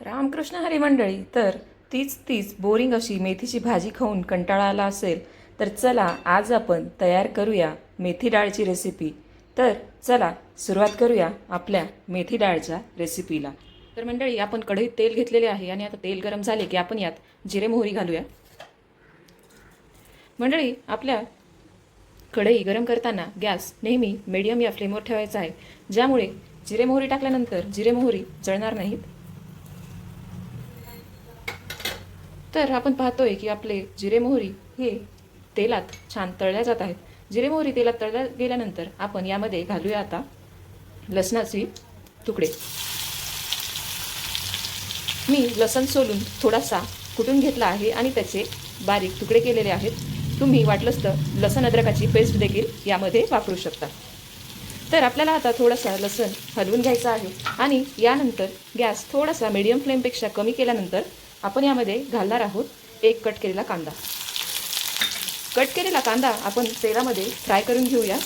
रामकृष्ण हरी मंडळी. तर तीच बोरिंग अशी मेथीची भाजी खाऊन कंटाळा आला असेल तर चला आज आपण तयार करूया मेथी डाळची रेसिपी. तर चला सुरुवात करूया आपल्या मेथी डाळच्या रेसिपीला. तर मंडळी, आपण कढईत तेल घेतलेले आहे आणि आता तेल गरम झाले की आपण यात जिरे मोहरी घालूया. मंडळी, आपल्या कढई गरम करताना गॅस नेहमी मीडियम या फ्लेमवर ठेवायचा आहे, ज्यामुळे जिरे मोहरी टाकल्यानंतर जिरे मोहरी जळणार नाहीत. तर आपण पाहतोय की आपले जिरे मोहरी हे तेलात छान तळल्या जात आहेत. जिरे मोहरी तेलात तळल्या गेल्यानंतर आपण यामध्ये घालूया आता लसणाचे तुकडे. मी लसण सोलून थोडासा कुटून घेतला आहे आणि त्याचे बारीक तुकडे केलेले आहेत. तुम्ही वाटलंच तर लसण अद्रकाची पेस्ट देखील यामध्ये वापरू शकता. तर आपल्याला आता थोडासा लसण हलवून घ्यायचा आहे आणि यानंतर गॅस थोडासा मीडियम फ्लेमपेक्षा कमी केल्यानंतर आपण यामध्ये घालणार आहोत एक कट केलेला कांदा. कट केलेला कांदा आपण तेलामध्ये फ्राय करून घेऊया.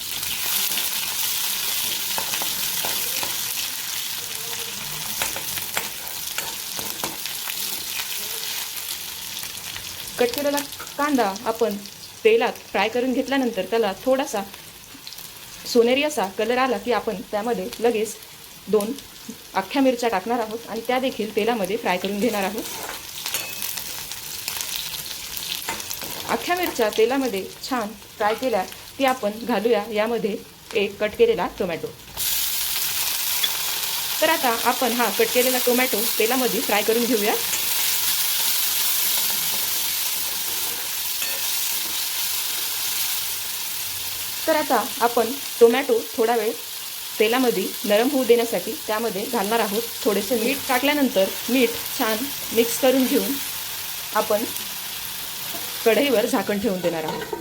कट केलेला कांदा आपण तेलात फ्राय करून घेतल्यानंतर त्याला थोडासा सोनेरी असा कलर आला की आपण त्यामध्ये लगेच 2 अख्ख्या मिरच्या टाकणार आहोत आणि त्या देखील तेलामध्ये फ्राय करून घेणार आहोत. अख्ख्या मिरच्या तेलामध्ये छान फ्राय केल्या की आपण घालूया यामध्ये एक कट केलेला टोमॅटो. तर आता आपण हा कट केलेला टोमॅटो तेलामध्ये फ्राय करून घेऊया. तर आता आपण टोमॅटो थोडा वेळ तेलामध्ये नरम होऊ देण्यासाठी त्यामध्ये घालणार आहोत थोडेसे मीठ. टाकल्यानंतर मीठ छान मिक्स करून घेऊन आपण कढईवर झाकण ठेवून देणार आहोत.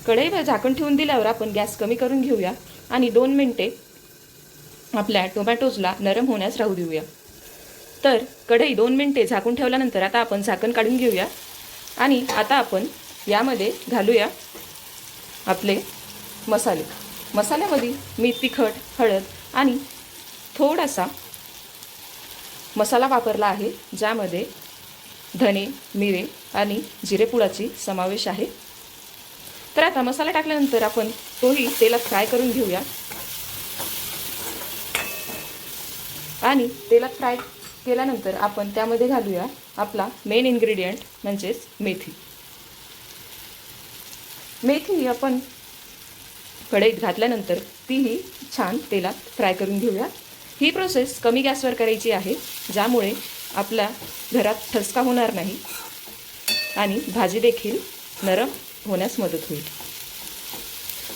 कढईवर झाकण ठेवून दिल्यावर आपण गॅस कमी करून घेऊया आणि 2 मिनिटे आपल्या टोमॅटोजला नरम होण्यास राहू देऊया. तर कढई 2 मिनिटे झाकून ठेवल्यानंतर आता आपण झाकण काढून घेऊया आणि आता आपण यामध्ये घालूया आपले मसाले. मसाल्यामध्ये मी तिखट, हळद आणि थोडासा मसाला वापरला आहे, ज्यामध्ये धने, मिरे आणि जिरेपुडाची समावेश आहे. तर आता मसाला टाकल्यानंतर आपण तोही तेलात फ्राय करून घेऊया आणि तेलात फ्राय केल्यानंतर आपण त्यामध्ये घालूया आपला मेन इन्ग्रेडियंट म्हणजेच मेथी. मेथी आपण कढईत घातल्यानंतर तीही छान तेलात फ्राय करून घेऊया. ही प्रोसेस कमी गॅसवर करायची आहे, ज्यामुळे आपल्या घरात ठसका होणार नाही आणि भाजी देखील नरम होण्यास मदत होईल.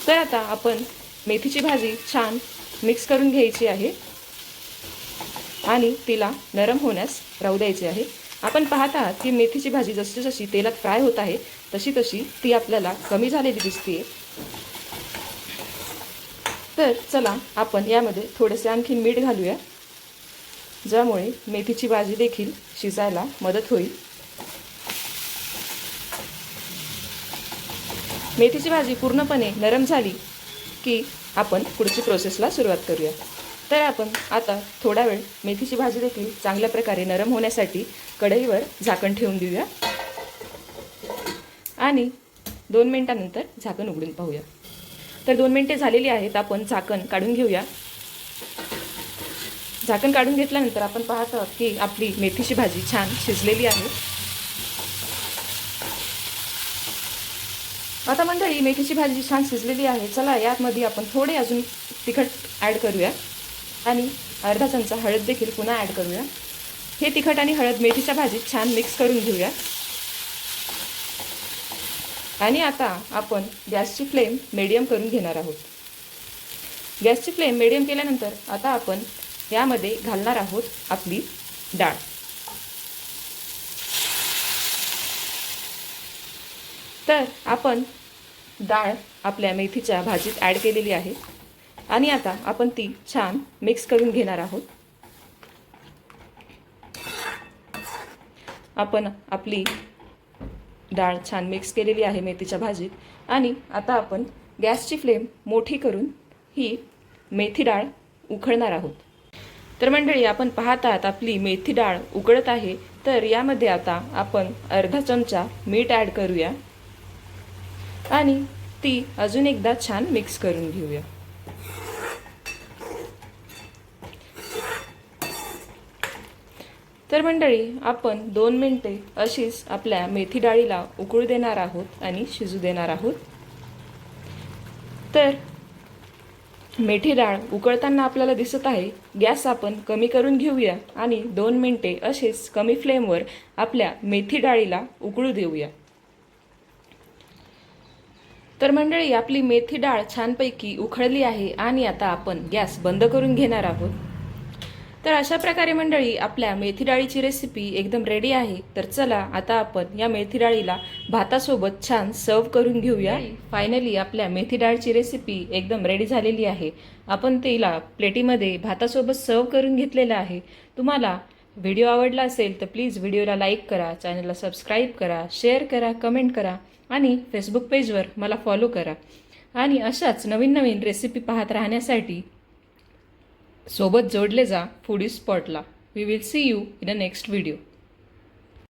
तर आता आपण मेथीची भाजी छान मिक्स करून घ्यायची आहे आणि तिला नरम होण्यास राहू द्यायची आहे. आपण पाहत आहात की मेथीची भाजी जशी जशी तेलात फ्राय होत आहे तशी तशी ती आपल्याला कमी झालेली दिसते. तर चला आपण यामध्ये थोडेसे आणखीन मीठ घालूया, ज्यामुळे मेथीची भाजी देखील शिजायला मदत होईल. मेथीची भाजी पूर्णपणे नरम झाली की आपण पुढची प्रोसेसला सुरुवात करूया. तर आपण आता थोडा वेळ मेथीची भाजी देखील चांगल्या प्रकारे नरम होण्यासाठी कढईवर झाकण ठेवून देऊया आणि 2 मिनिटांनंतर झाकण उघडून पाहूया. तर 2 मिनिटे झालेली आहेत. आपण झाकण काढून घेऊया. झाकण काढून घेतल्यानंतर आपण पाहत आहोत की आपली मेथीची भाजी छान शिजलेली आहे. आता मंडळी, मेथीची भाजी छान शिजलेली आहे. चला यामध्ये आपण थोडे अजून तिखट ॲड करूया आणि अर्धा चमचा हळद देखील पुन्हा ॲड करूया. हे तिखट आणि हळद मेथीच्या भाजीत छान मिक्स करून घेऊया आणि आता आपण गॅसची फ्लेम मीडियम करून घेणार आहोत. गॅसची फ्लेम मीडियम केल्यानंतर आता आपण यामध्ये घालणार आहोत आपली डाळ. तर आपण डाळ आपल्या मेथीच्या भाजीत ॲड केलेली आहे आणि आता आपण ती छान मिक्स करून घेणार आहोत. आपण आपली डाळ छान मिक्स केलेली आहे मेथीच्या भाजीत आणि आता आपण गॅसची फ्लेम मोठी करून ही मेथी डाळ उकळणार आहोत. तर मंडळी, आपण पाहत आहात आपली मेथी डाळ उकळत आहे. तर यामध्ये आता आपण अर्धा चमचा मीठ ॲड करूया आणि ती अजून एकदा छान मिक्स करून घेऊया. तर मंडळी, आपण 2 मिनिटे अशीच आपल्या मेथी डाळीला उकळू देणार आहोत आणि शिजू देणार आहोत. तर मेथी डाळ उकळताना आपल्याला दिसत आहे. गॅस आपण कमी करून घेऊया आणि 2 मिनिटे असेच कमी फ्लेमवर आपल्या मेथी डाळीला उकळू देऊया. तर मंडळी, आपली मेथी डाळ छानपैकी उकळली आहे आणि आता आपण गॅस बंद करून घेणार आहोत. तर अशा प्रकारे मंडळी, आपल्या मेथी डाळीची रेसिपी एकदम रेडी आहे. तर चला आता आपण या मेथी डाळीला भातासोबत छान सर्व करून घेऊया. फायनली आपल्या मेथी डाळीची रेसिपी एकदम रेडी झालेली आहे. आपण तिला प्लेटीमध्ये भातासोबत सर्व करून घेतलेलं आहे. तुम्हाला व्हिडिओ आवडला असेल तर प्लीज व्हिडिओला लाईक करा, चॅनलला सबस्क्राईब करा, शेअर करा, कमेंट करा आणि फेसबुक पेजवर मला फॉलो करा. आणि अशाच नवीन नवीन रेसिपी पाहत राहण्यासाठी सोबत जोडले जा फूडी स्पॉटला. We will see you in a next video.